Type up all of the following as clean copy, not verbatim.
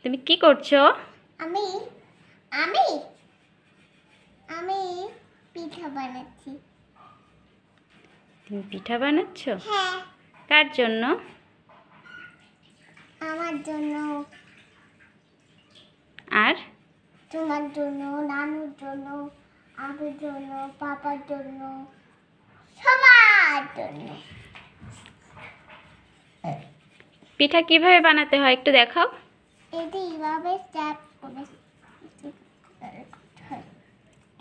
তুমি কি করছো? আমি আমি আমি পিঠা বানাচ্ছি। তুমি পিঠা বানাচ্ছো? হ্যাঁ, কার জন্য? আমার জন্য, আর তোমার জন্য, নানুর জন্য, আমার জন্য, পাপার জন্য, সবার জন্য। পিঠা কিভাবে বানাতে হয় একটু দেখাও। এটা এইভাবে চাপ করে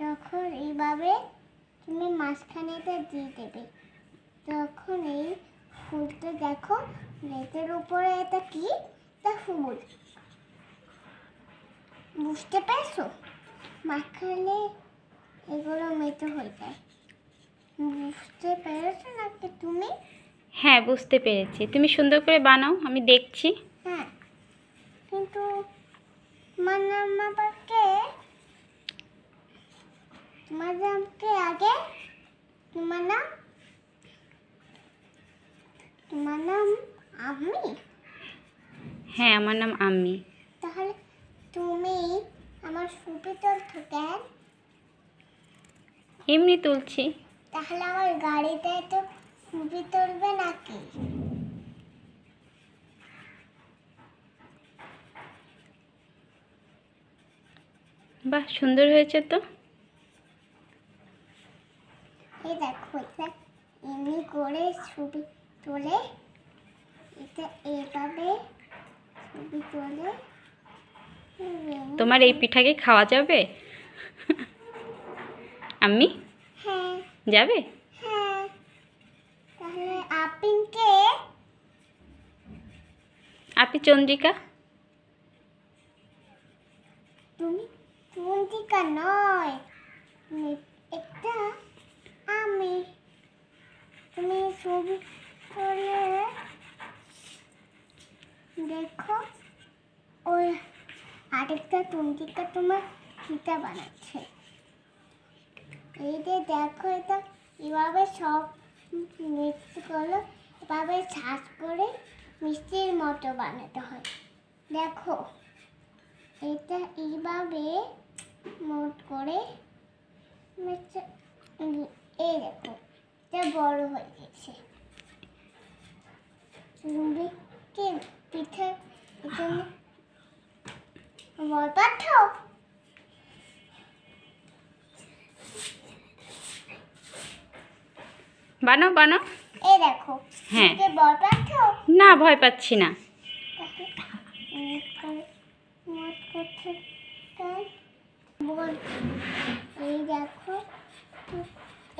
তখন এইভাবে তুমি মাঝখানেটা দিয়ে দেবে। তখন এই ফুলটা দেখো, নেটের উপরে এটা কি? এটা ফুল। বুঝতে পেরেছো? মাঝখানে এগুলো মেটে হয়ে যায়। বুঝতে পেরেছো নাকি তুমি? হ্যাঁ, বুঝতে পেরেছি। তুমি সুন্দর করে বানাও, আমি দেখছি। হ্যাঁ, কিন্তু তোমার নাম আবার কে? তোমার নাম কে আগে? তোমার নাম আমি? হ্যাঁ, আমার নাম আম্মি। তাহলে তুমি আমার ছবি তুলছো কেন? এমনি তুলছি। তাহলে আমার গাড়িতে তো ছবি তুলবে নাকি? বাহ, সুন্দর হয়েছে তো। এই দেখো, এটা এমনি করে ছবি তোলে, এটা এইভাবে ছবি তোলে। তোমার এই পিঠা কি খাওয়া যাবে? আম্মি, হ্যাঁ যাবে? হ্যাঁ। তাহলে আপনকে আপনি চন্দ্রিকা। তুমি চন্দ্রিকা নয়, তুমি একটা আমি। তুমি ছবি তুলে দেখো, ওই আরেকটা চন্দ্রিকা তোমার পিঠা বানাচ্ছে। এই যে দেখো, এটা এভাবে সব মিক্স করলো, এভাবে ছাঁচ করে মিষ্টির মতো বানাতে হয়। দেখো, এটা এইভাবে মোট করে এই দেখো, এটা বড় হয়ে গেছে। তুমি কি পিঠে এখানে বল পাঠাও? বানাও বানাও। এই দেখো, হ্যাঁ। তুমি বল পাঠাও? না, ভয় পাচ্ছি না। মোট করতে বল। এই দেখো,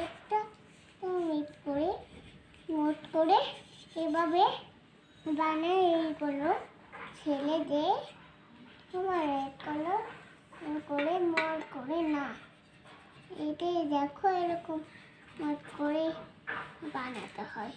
একটা মিট করে মোট করে এভাবে বানায়। এইগুলো ছেলে দে তোমার এগুলো করে মোট করে না, এটাই দেখো, এরকম মোট করে বানাতে হয়।